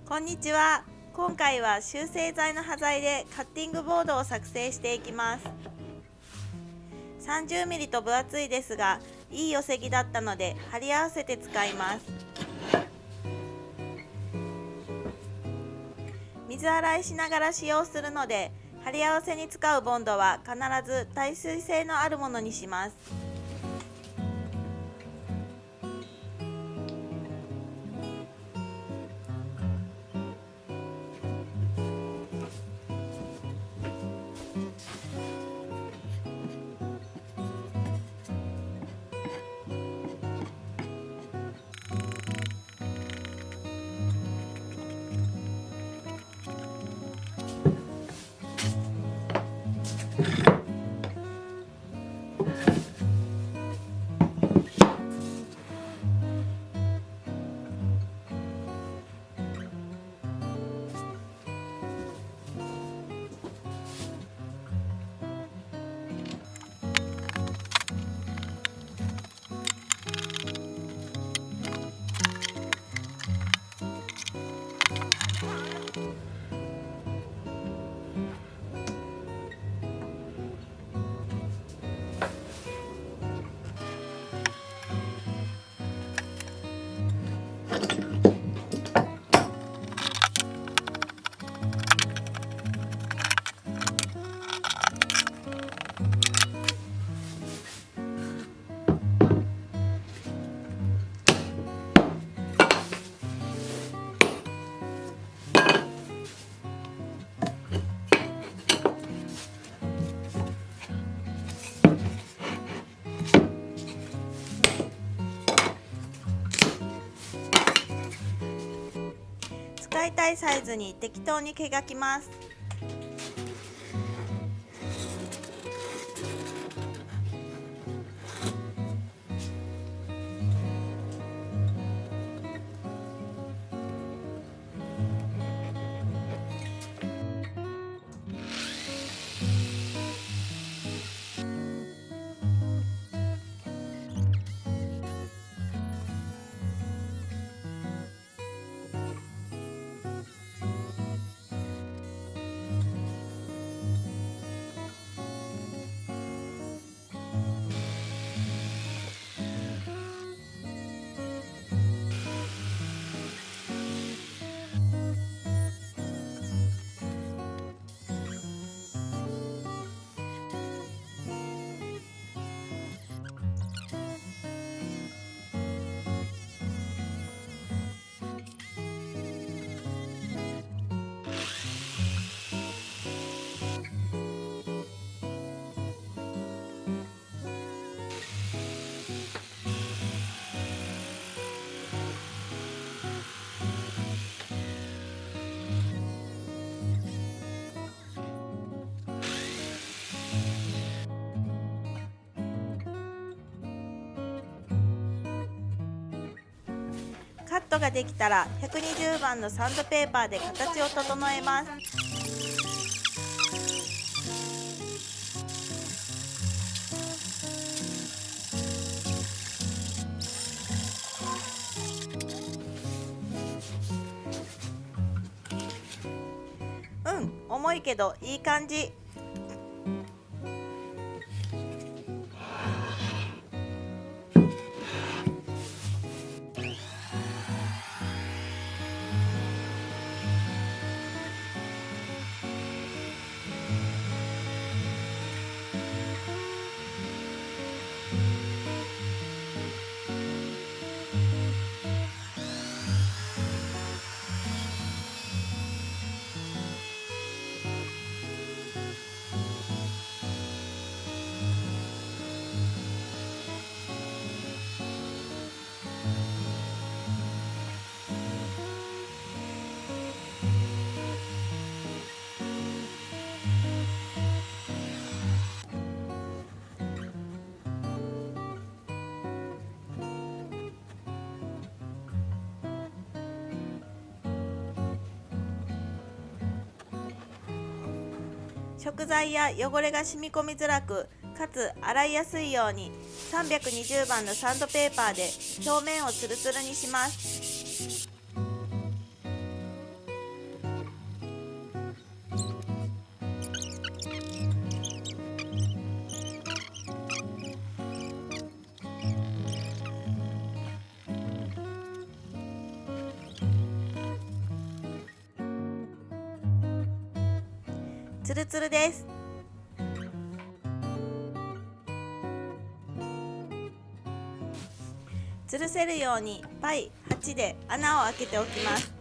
こんにちは。今回は修正剤の端材でカッティングボードを作成していきます。30ミリと分厚いですが、いい寄せ木だったので貼り合わせて使います。水洗いしながら使用するので、貼り合わせに使うボンドは必ず耐水性のあるものにします。使いたいサイズに適当に毛がきます。カットができたら120番のサンドペーパーで形を整えます。重いけどいい感じ。食材や汚れが染み込みづらく、かつ洗いやすいように320番のサンドペーパーで表面をツルツルにします。ツルツルです。吊るせるようにパイ8で穴を開けておきます。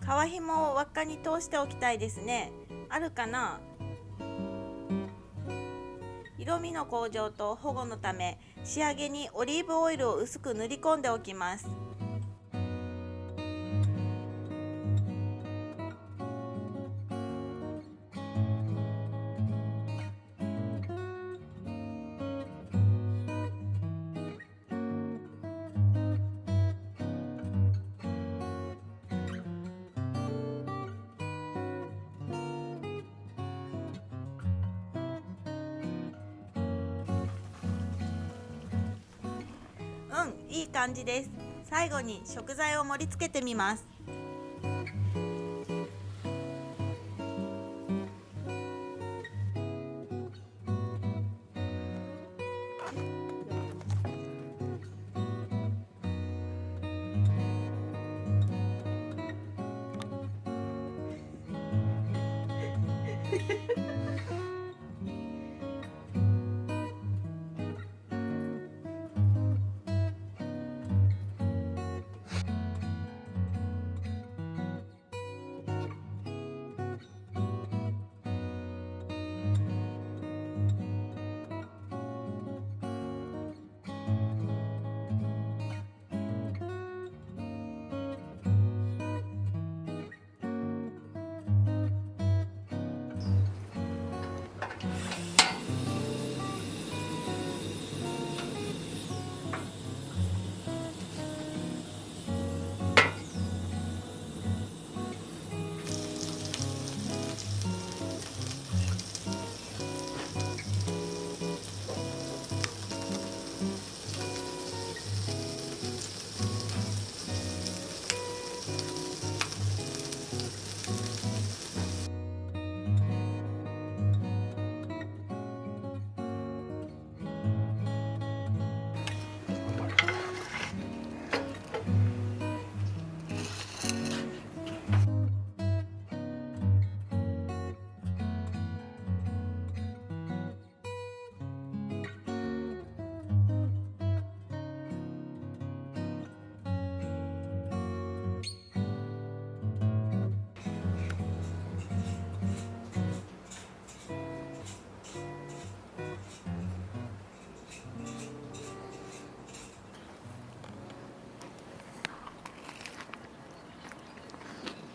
皮紐を輪っかに通しておきたいですね。あるかな？色味の向上と保護のため、仕上げにオリーブオイルを薄く塗り込んでおきます。いい感じです。最後に食材を盛り付けてみます。